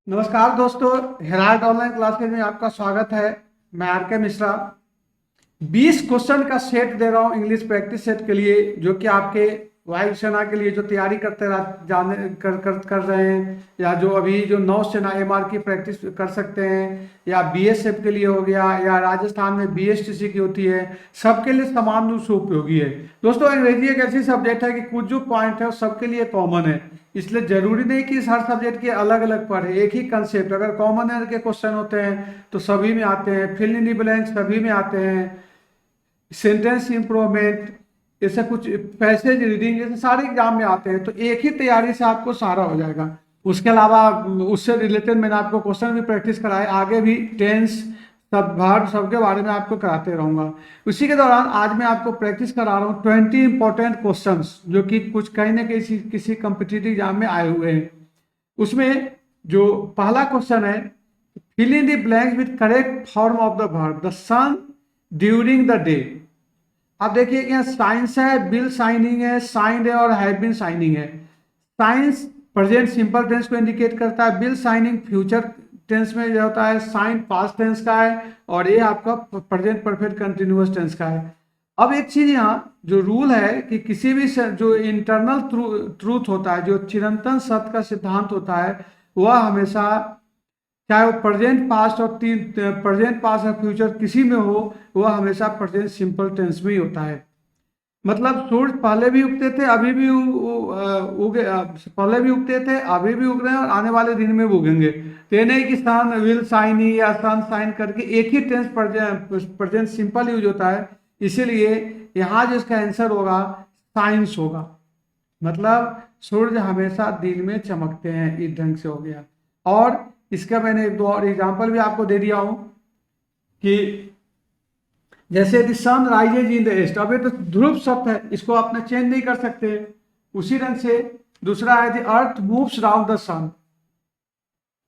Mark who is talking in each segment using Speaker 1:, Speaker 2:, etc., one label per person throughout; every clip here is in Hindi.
Speaker 1: नमस्कार दोस्तों, हेराल्ड ऑनलाइन क्लासेज में आपका स्वागत है। मैं आर के मिश्रा 20 क्वेश्चन का सेट दे रहा हूँ इंग्लिश प्रैक्टिस सेट के लिए, जो कि आपके वायुसेना के लिए जो तैयारी करते जाने कर रहे हैं, या जो अभी जो नौसेना एमआर की प्रैक्टिस कर सकते हैं, या बीएसएफ के लिए हो गया, या राजस्थान में बीएसटीसी की होती है, सबके लिए समान रूप से उपयोगी है। दोस्तों, अंग्रेजी एक ऐसी सब्जेक्ट है कि कुछ जो पॉइंट है वो सबके लिए कॉमन है, इसलिए जरूरी नहीं कि हर सब्जेक्ट के अलग अलग पढ़े। एक ही कंसेप्ट अगर कॉमन के क्वेश्चन होते हैं तो सभी में आते हैं, फिल इन द ब्लैंक सभी में आते हैं, सेंटेंस इंप्रूवमेंट, ऐसे कुछ पैसेज रीडिंग, जैसे सारे एग्जाम में आते हैं। तो एक ही तैयारी से आपको सारा हो जाएगा। उसके अलावा उससे रिलेटेड मैंने आपको क्वेश्चन भी प्रैक्टिस कराए, आगे भी टेंस सब भाग सबके बारे में आपको कराते रहूंगा। उसी के दौरान आज मैं आपको प्रैक्टिस करा रहा हूँ 20 इंपॉर्टेंट क्वेश्चंस, जो कि कुछ कहीं ना कहीं किसी कम्पिटिटिव एग्जाम में आए हुए हैं। उसमें जो पहला क्वेश्चन है, fill in the blanks with correct form of the verb the sun during the day. अब देखिए यहाँ साइंस है, बिल साइनिंग है, साइंड है और हैव बीन साइनिंग है। साइंस प्रेजेंट सिंपल टेंस को इंडिकेट करता है, बिल साइनिंग फ्यूचर टेंस में जो होता है, साइन पास्ट टेंस का है, और ये आपका प्रेजेंट परफेक्ट कंटिन्यूअस टेंस का है। अब एक चीज यहाँ जो रूल है कि किसी भी जो इंटरनल ट्रूथ होता है, जो चिरंतन सत्य का सिद्धांत होता है, वह हमेशा चाहे वो प्रेजेंट पास्ट और प्रेजेंट पास्ट और फ्यूचर किसी में हो, वह हमेशा प्रेजेंट सिंपल टेंस में ही होता है। मतलब सूरज पहले भी उगते थे, अभी भी उगे, पहले भी उगते थे, अभी भी उग रहे हैं और आने वाले दिन में भी उगेंगे। तो ये नहीं कि सन विल साइन या सन साइन करके एक ही टेंस प्रेजेंट सिंपल यूज होता है। इसीलिए यहाँ जो इसका आंसर होगा साइंस होगा। मतलब सूरज हमेशा दिन में चमकते हैं, इस ढंग से हो गया। और इसका मैंने एक दो और एग्जाम्पल भी आपको दे दिया हूं कि जैसे the sun rises in the east, अब ये तो ध्रुव शब्द है, इसको आपने चेंज नहीं कर सकते। उसी ढंग से दूसरा है the earth moves round the sun.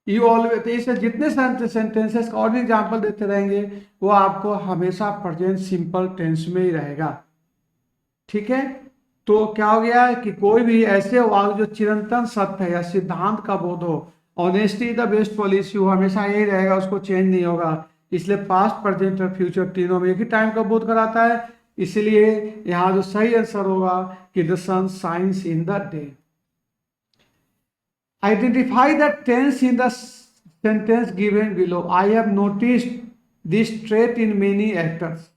Speaker 1: You always, तो इससे जितने सेंटेंसेस का और भी एग्जाम्पल देते रहेंगे, वो आपको हमेशा प्रेजेंट सिंपल टेंस में ही रहेगा। ठीक है, तो क्या हो गया है कि कोई भी ऐसे वाक्य जो चिरंतन सत्य है या सिद्धांत का बोध हो, ऑनेस्टी द बेस्ट पॉलिसी, वो हमेशा यही रहेगा, उसको चेंज नहीं होगा। इसलिए पास्ट प्रेजेंट और फ्यूचर तीनों में एक ही टाइम का बोध कराता है। इसलिए यहाँ जो सही आंसर होगा कि the sun shines in the day. Identify the tense in the sentence given below. I have noticed this trait in many actors.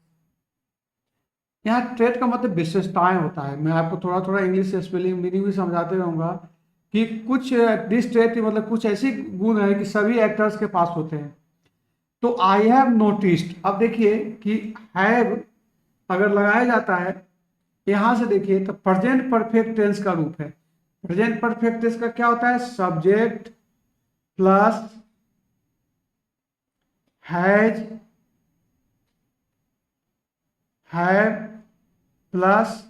Speaker 1: यहाँ ट्रेट का मतलब विशेषताएं होता है। मैं आपको थोड़ा थोड़ा इंग्लिश स्पेलिंग मीनिंग भी समझाते रहूंगा कि कुछ दिस ट्रेट मतलब कुछ ऐसी गुण है कि सभी एक्टर्स के पास होते हैं। तो आई हैव नोटिस्ड, अब देखिए कि हैव अगर लगाया जाता है यहां से, देखिए तो प्रेजेंट परफेक्ट टेंस का रूप है। प्रेजेंट परफेक्ट टेंस का क्या होता है? Subject plus has, have plus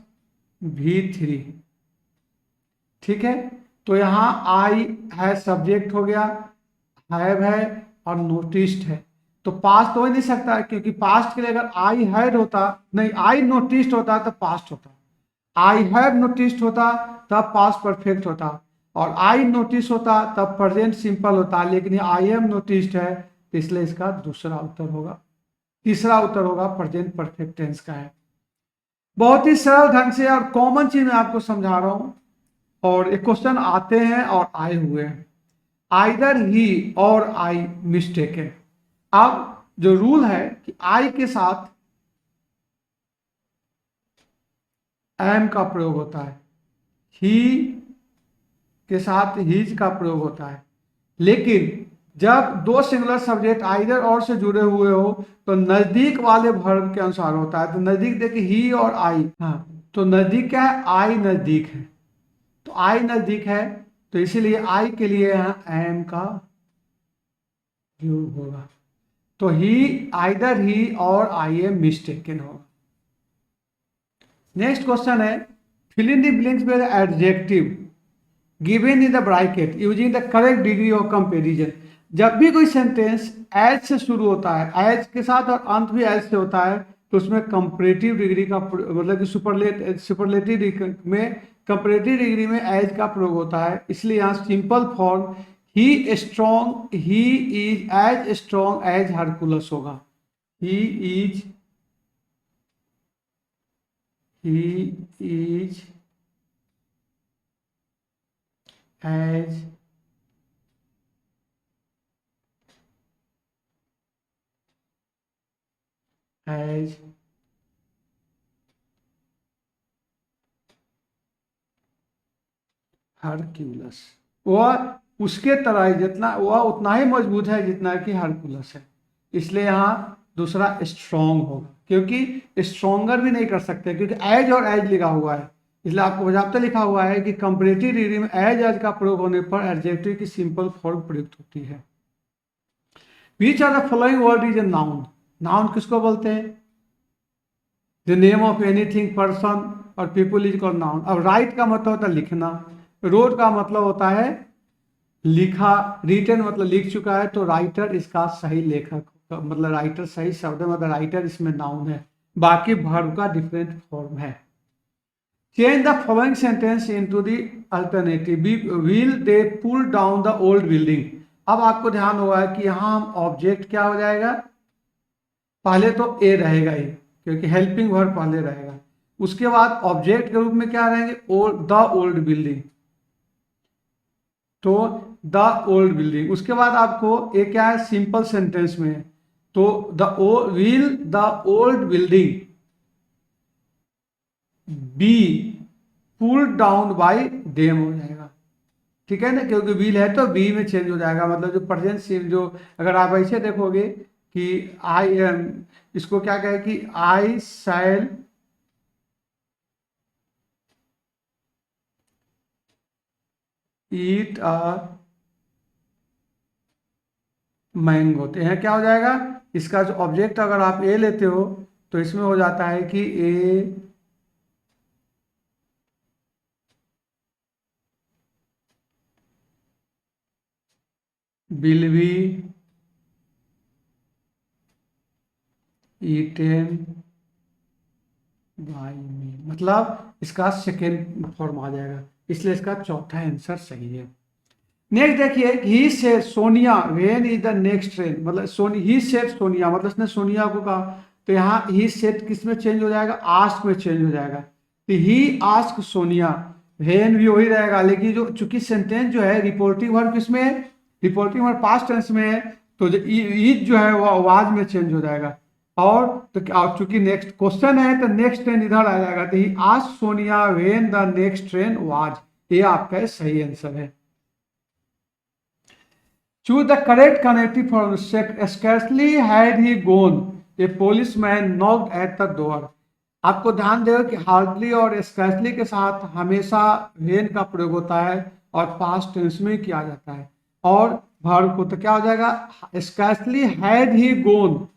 Speaker 1: V3। ठीक है, तो यहां आई है सब्जेक्ट हो गया, हैव है और नोटिस्ड है। तो पास्ट तो हो ही नहीं सकता, क्योंकि पास्ट के लिए अगर आई हैड होता, नहीं आई नोटिस्ड होता तो पास्ट होता, आई हैव नोटिस्ड होता तब पास्ट परफेक्ट होता, और आई नोटिस होता तब प्रेजेंट सिंपल होता। लेकिन आई एम नोटिस्ड है, तो इसलिए इसका दूसरा उत्तर होगा, तीसरा उत्तर होगा प्रेजेंट परफेक्ट टेंस का है। बहुत ही सरल ढंग से और कॉमन चीज मैं आपको समझा रहा हूं, और एक क्वेश्चन आते हैं और आए हुए हैं। आइदर ही और आई मिस्टेकन। अब जो रूल है कि आई के साथ एम का प्रयोग होता है, ही के साथ हीज का प्रयोग होता है। लेकिन जब दो सिंगुलर सब्जेक्ट आइदर और से जुड़े हुए हो तो नजदीक वाले वर्ब के अनुसार होता है। तो नजदीक देखिए ही और आई, हाँ तो नजदीक क्या है? आई नजदीक है, तो आई नजदीक है, तो इसीलिए आई के लिए यहाँ एम का योग होगा। तो ही, आइदर ही और आई एम मिस्टेकन होगा। नेक्स्ट क्वेश्चन है, fill in the blanks with adjective given in the bracket using the correct degree of comparison. जब भी कोई सेंटेंस एज से शुरू होता है, एज के साथ और अंत भी एज से होता है, तो उसमें कंपैरेटिव डिग्री का मतलब कि सुपरलेटिव में कंपैरेटिव डिग्री में एज का प्रयोग होता है। इसलिए यहाँ सिंपल फॉर्म ही is as strong as Hercules होगा। He is as as Hercules. वह उसके तरह ही, जितना वह उतना ही मजबूत है जितना कि हरकुलस है। इसलिए यहाँ दूसरा स्ट्रॉन्ग होगा, क्योंकि स्ट्रॉन्गर भी नहीं कर सकते क्योंकि एज और एज लिखा हुआ है। इसलिए आपको बजाबता लिखा हुआ है कि कंपैरेटिव डिग्री में एज का प्रयोग होने पर एडजेक्टिव की सिंपल फॉर्म प्रयुक्त होती है। Which are the following word is a noun. Noun किसको बोलते हैं? The name of anything, person और पीपुल इज कॉल्ड नाउन। अब राइट का मतलब होता है लिखना, रोड का मतलब होता है लिखा, रिटन मतलब लिख चुका है, तो राइटर इसका सही लेखक मतलब राइटर सही शब्द है, मतलब राइटर इसमें नाउन है। बाकी वर्ब का डिफरेंट फॉर्म है। Change the following sentence into the alternative. Will they pull down the old building. अब आपको ध्यान होगा कि यहाँ हम ऑब्जेक्ट क्या हो जाएगा, पहले तो ए रहेगा ही क्योंकि हेल्पिंग वर्ब पहले रहेगा। उसके बाद ऑब्जेक्ट के रूप में क्या रहेंगे, द ओल्ड बिल्डिंग, तो द ओल्ड बिल्डिंग। उसके बाद आपको ये क्या है, सिंपल सेंटेंस में है, तो will the old building be pulled down by them हो जाएगा। ठीक है ना, क्योंकि विल है तो बी में चेंज हो जाएगा। मतलब जो प्रेजेंट सिर्फ जो, अगर आप ऐसे देखोगे कि आई एम, इसको क्या कहे कि आई शैल ईट अ मैंगो, तो यहाँ क्या हो जाएगा, इसका जो ऑब्जेक्ट अगर आप ए लेते हो तो इसमें हो जाता है कि ए विल बी ईटेन बाय मी, मतलब इसका सेकेंड फॉर्म आ जाएगा, इसलिए इसका चौथा आंसर सही है। नेक्स्ट देखिए, he said Sonia when is the next train, मतलब ही सेड सोनिया मतलब इसने सोनिया को कहा, तो यहाँ ही सेड किस में चेंज हो जाएगा, आस्क में चेंज हो जाएगा। तो ही आस्क सोनिया, व्हेन भी वही रहेगा, लेकिन जो चूंकि सेंटेंस जो है रिपोर्टिंग वर्ब किसमें है, रिपोर्टिंग वर्ब पास्ट टेंस में है, तो जो इज जो है वो आवाज में चेंज हो जाएगा। और तो चूंकि नेक्स्ट क्वेश्चन है तो नेक्स्ट ट्रेन इधर आ जाएगा, तो he ask Sonia when the next train was, ये आपका सही आंसर है। Choose the correct connective form. Scarcely had he gone, a policeman knocked at the door. आपको ध्यान देगा कि हार्डली और स्कैर्सली के साथ हमेशा वेन का प्रयोग होता है और पास्ट टेंस में किया जाता है। और वर्ब को तो क्या हो जाएगा, scarcely had he gone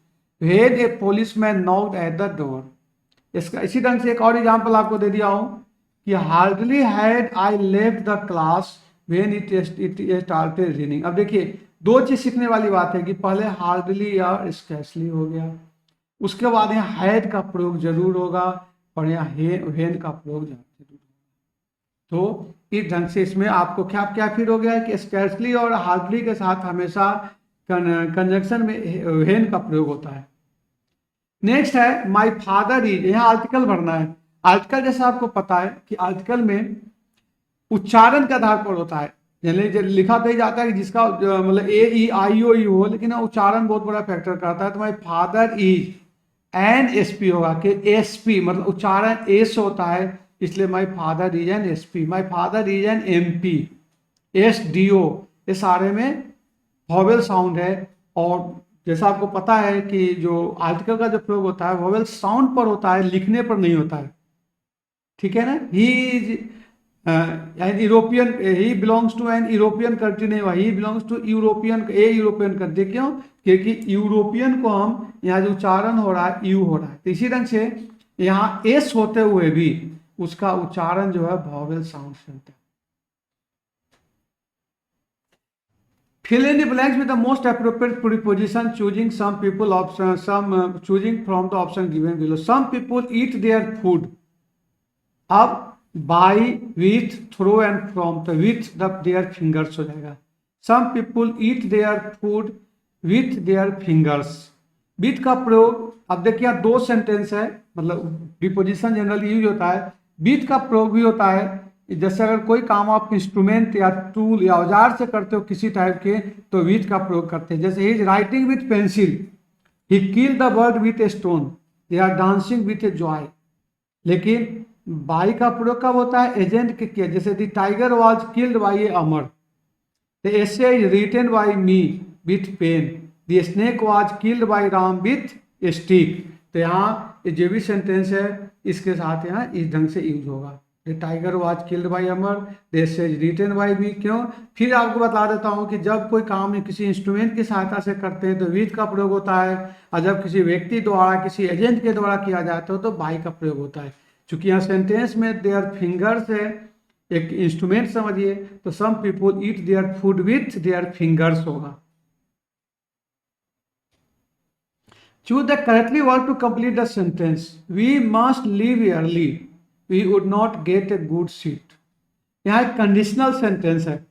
Speaker 1: when a policeman knocked at the door. इसका इसी ढंग से एक और एग्जांपल आपको दे दिया हूं कि hardly had I left the class when it started raining. अब देखिए दो चीज सीखने वाली बात है कि पहले हार्डली या स्कैर्सली हो गया, उसके बाद यहाँ हैड का प्रयोग जरूर होगा और यहाँ व्हेन का प्रयोग जरूर होगा। तो इस ढंग से इसमें आपको क्या क्या फिर हो गया कि स्कैर्सली और हार्डली के साथ हमेशा कंजंक्शन में व्हेन का प्रयोग होता है। नेक्स्ट है माय फादर इज, यहाँ आर्टिकल भरना है। आर्टिकल जैसा आपको पता है कि आर्टिकल में उच्चारण के आधार पर होता है, यानी लिखा तो ही जाता है कि जिसका मतलब ए ई आई ओ यू हो, लेकिन उच्चारण बहुत बड़ा फैक्टर करता है। तो my father is an S P होगा कि एस पी मतलब उच्चारण एस होता है, इसलिए my father is an S P. My father is an M P, S D O, ये सारे में वॉवेल साउंड है। और जैसा आपको पता है कि जो आर्टिकल का जो प्रयोग होता है वॉवेल साउंड पर होता है, लिखने पर नहीं होता है। ठीक है ना, he is an European, he belongs to an European country नहीं हुआ, he belongs to European, a European country. क्यों, क्योंकि यूरोपियन को हम यहाँ जो उच्चारण हो रहा है यू हो रहा है, तो इसी ढंग से यहाँ एस होते हुए भी उसका उच्चारण जो है वॉवेल साउंड से होता है। Fill in the blanks with the most appropriate preposition, choosing some people option, choosing from the option given below. Some people eat their food. अब by, with, through and from, तो with their fingers हो जाएगा। Some people eat their food with their fingers. With का प्रयोग, अब देखिए दो सेंटेंस है, मतलब प्रीपोजिशन जनरली यूज होता है, विथ का प्रयोग भी होता है। जैसे अगर कोई काम आप इंस्ट्रूमेंट या टूल या औजार से करते हो किसी टाइप के, तो विथ का प्रयोग करते हैं। जैसे he is writing with pencil, he kill the bird with a stone, they are dancing with a joy. लेकिन बाई का प्रयोग कब होता है? एजेंट के किया, जैसे the tiger was killed by a Amar, the essay is written by me with pen, the snake was killed by Ram with stick. तो यहाँ जो भी सेंटेंस है इसके साथ यहाँ इस ढंग से यूज होगा। The tiger was killed by Amar, the essay is written by me. क्यों? फिर आपको बता देता हूँ कि जब कोई काम किसी इंस्ट्रूमेंट की सहायता से करते हैं तो विथ का प्रयोग होता है, और जब किसी व्यक्ति द्वारा किसी एजेंट के द्वारा किया जाता है तो बाई का प्रयोग होता है। चूंकि यहाँ सेंटेंस में देयर फिंगर्स है, एक इंस्ट्रूमेंट समझिए, तो some people eat their food with their fingers होगा। Choose the correctly word to complete the sentence. We must leave early, we would not get a good seat. यहाँ एक कंडीशनल सेंटेंस है।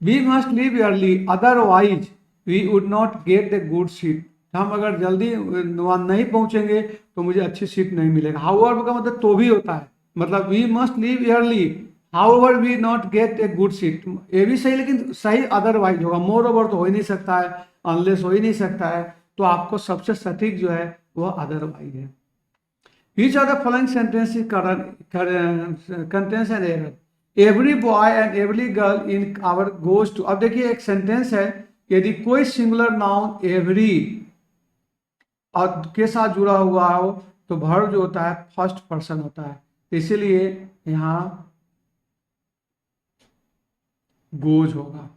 Speaker 1: We must leave early, otherwise we would not get a good seat. हम अगर जल्दी वहां नहीं पहुंचेंगे तो मुझे अच्छी सीट नहीं मिलेगा। हाउएवर का मतलब तो भी होता है, मतलब we must leave early however we not get a good seat, ये भी सही, लेकिन सही अदरवाइज होगा। मोर ओवर तो हो ही नहीं सकता है, अनलेस हो ही नहीं सकता है, तो आपको सबसे सटीक जो है वह अदरवाइज है। Which of the following sentences contains an error? Every boy and every girl in our goes to। अब देखिए एक सेंटेंस है, यदि कोई सिंगुलर नाउन एवरी और के साथ जुड़ा हुआ हो तो वर्ब जो होता है फर्स्ट पर्सन होता है, इसीलिए यहां गोज होगा।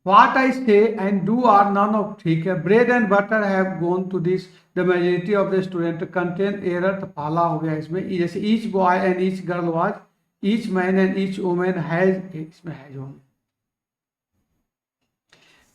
Speaker 1: What I say and do are none of, ठीक है। Bread and butter have gone to this, the majority of the student contain error, तो पहला हो गया इसमें। जैसे each boy and each girl was, each man and each women has, इसमें हैज होगा।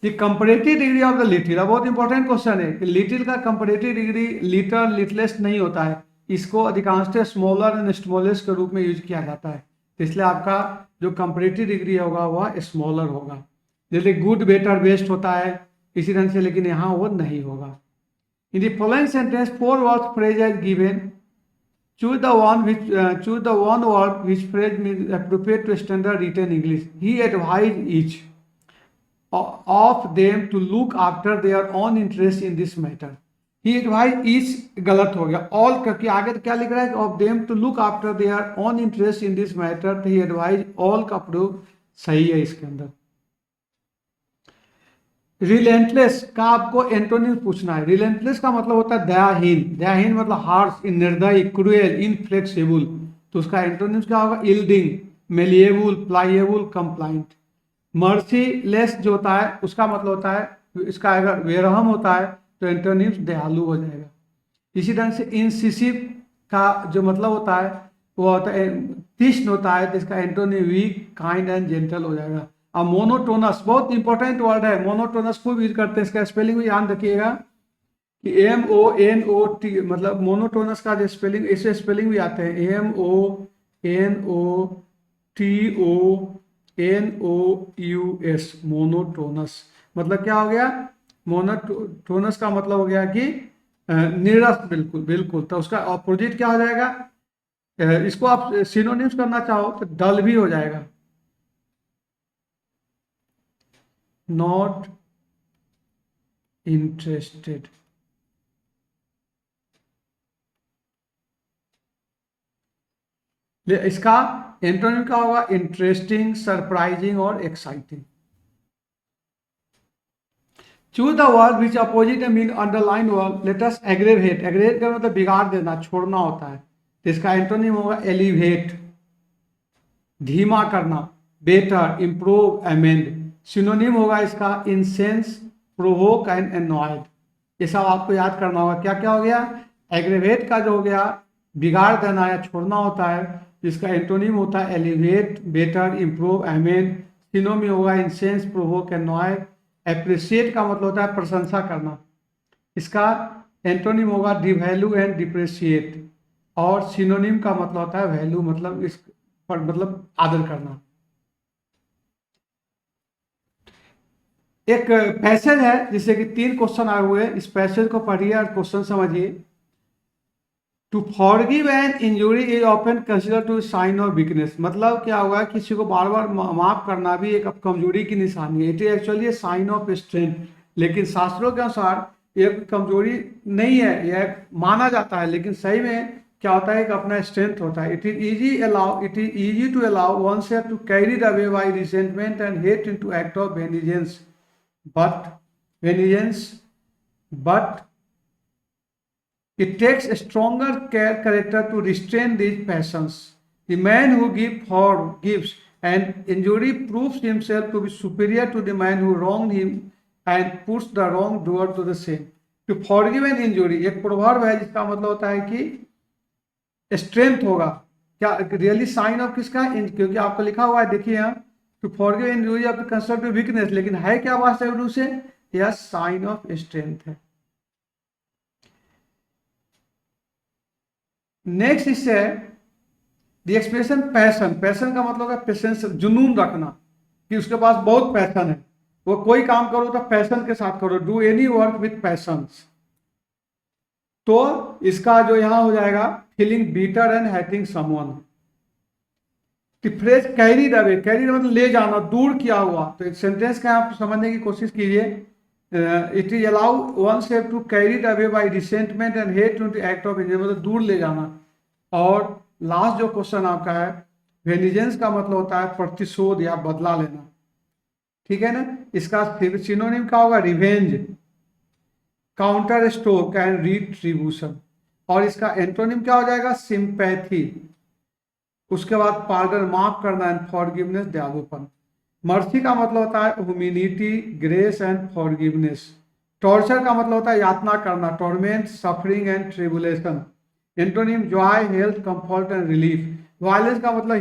Speaker 1: The comparative degree of the little, बहुत इंपॉर्टेंट क्वेश्चन है कि लिटिल का कंपैरेटिव डिग्री लिटल लिटलेस्ट नहीं होता है, इसको अधिकांशतः स्मॉलर एंड स्मॉलेस्ट के रूप में यूज किया जाता है, इसलिए आपका जो कंपैरेटिव डिग्री होगा वह स्मॉलर होगा। जैसे गुड बेटर बेस्ट होता है इसी ढंग से, लेकिन यहाँ वो नहीं होगा। In the following sentence 4 words phrase are given, choose the one word which phrase means appropriate to standard written English. He advise each of them to look after their own interest in this matter. He advise each गलत हो गया, ऑल करके आगे तो क्या लिख रहा है? Of them to look after their own interest in this matter, तो ही एडवाइज ऑल का प्रयोग सही है इसके अंदर। रिलेंटलेस का आपको एंटोनिम पूछना है। रिलेंटलेस का मतलब होता है दयाहीन, दयाहीन मतलब हार्श, निर्दयी, क्रूएल, इनफ्लेक्सिबल, तो उसका एंटोनिम क्या होगा? Yielding, malleable, pliable, compliant. Merciless जो होता है उसका मतलब होता है, इसका अगर बेरहम होता है तो एंटोनिम दयालु हो जाएगा। इसी ढंग से इनसिसिव का जो मतलब होता है वो होता है तीक्ष्ण होता है, तो इसका antonym weak, kind and gentle हो जाएगा। अब मोनोटोनस बहुत इंपॉर्टेंट वर्ड है, मोनोटोनस खूब यूज करते हैं, इसका स्पेलिंग भी ध्यान रखिएगा कि MONOT, मतलब मोनोटोनस का जो स्पेलिंग, ऐसे स्पेलिंग भी आते हैं MONOTONOUS, मोनोटोनस। मतलब क्या हो गया? मोनोटोनस का मतलब हो गया कि नीरस, बिल्कुल बिल्कुल, तो उसका अपोजिट क्या हो जाएगा? इसको आप सिनोनिम्स करना चाहो तो डल भी हो जाएगा, नॉट इंटरेस्टेड। इसका एंटोनिम क्या होगा? इंटरेस्टिंग, सरप्राइजिंग और exciting. Choose the word which opposite mean underline word, let us aggravate. Aggravate का मतलब बिगाड़ देना, छोड़ना होता है, तो इसका एंटोनिम होगा एलिवेट, धीमा करना, बेटर, इंप्रूव, अमेंड। सिनोनिम होगा इसका इंसेंस, प्रोवोक एंड एनॉयड। ये सब आपको याद करना होगा। क्या क्या हो गया? एग्रेवेट का जो हो गया बिगाड़ देना या छोड़ना होता है, जिसका एंटोनिम होता है elevate, better, improve, amend. Synonym होगा इंसेंस, प्रोवोक, एनॉयड। एप्रिशिएट का मतलब होता है प्रशंसा करना, इसका एंटोनिम होगा डिवैल्यू एंड डिप्रेशिएट। और सिनोनिम का मतलब होता है वैल्यू, मतलब इस पर मतलब आदर करना। एक पैसेज है जिससे कि 3 क्वेश्चन आए हुए हैं, इस पैसेज को पढ़िए और क्वेश्चन समझिए। To forgive an injury is often consider to sign of weakness. मतलब क्या हुआ, किसी को बार बार माफ करना भी एक कमजोरी की निशानी है। It is actually sign of strength, लेकिन शास्त्रों के अनुसार एक कमजोरी नहीं है, यह माना जाता है, लेकिन सही में क्या होता है, एक अपना स्ट्रेंथ होता है। It is easy to allow oneself to carry away by resentment and hate into act of vengeance but vengeance, but it takes a stronger character to restrain these passions. The man who forgives an injury proves himself to be superior to the man who wronged him and puts the wrongdoer to the same. To forgive an injury एक प्रोवर्ब है जिसका मतलब होता है कि स्ट्रेंथ होगा। क्या रियली साइन ऑफ किसका, क्योंकि आपको लिखा हुआ है, देखिए यहाँ to forgive injury of the constructive weakness, लेकिन है क्या वास्तविक रूप से, यह साइन ऑफ स्ट्रेंथ है। नेक्स्ट इससे है द एक्सप्रेशन पैशन। पैशन का मतलब है पेशेंस, जुनून रखना, कि उसके पास बहुत पैशन है, वो कोई काम करो तो पैशन के साथ करो, do any work with passion. तो इसका जो यहां हो जाएगा feeling bitter and hating someone. Phrase carried away, carried मतलब ले जाना, दूर किया हुआ। तो एक सेंटेंस का आप समझने की कोशिश कीजिए। It is allow oneself to carried away by resentment and hate to act of engine, मतलब दूर ले जाना। और लास्ट जो क्वेश्चन आपका है, वेनिजेंस का मतलब होता है प्रतिशोध या बदला लेना, ठीक है ना। इसका सिनोनिम क्या होगा, revenge, counter stroke and retribution. और इसका एंटोनिम क्या हो जाएगा, सिंपैथी। उसके बाद पार्डन, माफ करना, एंड फॉरगिवनेस, दयालुपन। मर्सी का मतलब होता है humanity, grace and forgiveness. Torture का मतलब होता है यातना करना, torment, suffering and tribulation. Antonym Joy, health, comfort and relief. Violence का मतलब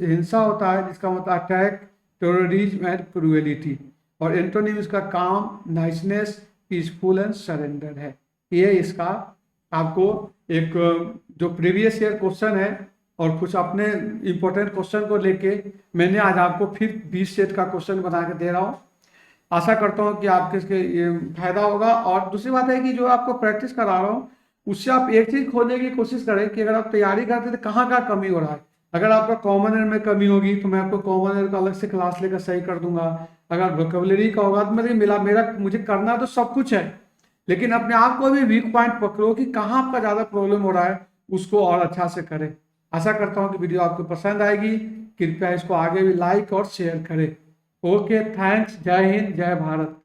Speaker 1: हिंसा होता है, जिसका मतलब अटैक, टेररिज्म एंड क्रूएलिटी। और एंटोनिम इसका काम, नाइसनेस, पीसफुल एंड सरेंडर है। ये इसका आपको एक जो प्रीवियस ईयर क्वेश्चन है और कुछ अपने इंपॉर्टेंट क्वेश्चन को लेके मैंने आज आपको फिर 20 सेट का क्वेश्चन बना के दे रहा हूँ। आशा करता हूँ कि आपके इसके ये फायदा होगा। और दूसरी बात है कि जो आपको प्रैक्टिस करा रहा हूँ उससे आप एक चीज खोजने की कोशिश करें कि अगर आप तैयारी करते हैं तो कहाँ कहाँ कमी हो रहा है। अगर आपका कॉमन एयर में कमी होगी तो मैं आपको कॉमन एयर का अलग से क्लास लेकर सही कर दूंगा। अगर वोकेबलरी का होगा तो मुझे करना तो सब कुछ है, लेकिन अपने आप को भी वीक पॉइंट पकड़ो कि कहाँ आपका ज्यादा प्रॉब्लम हो रहा है, उसको और अच्छा से करें। आशा करता हूं कि वीडियो आपको पसंद आएगी। कृपया इसको आगे भी लाइक और शेयर करें। Okay, thanks. जय हिंद, जय भारत।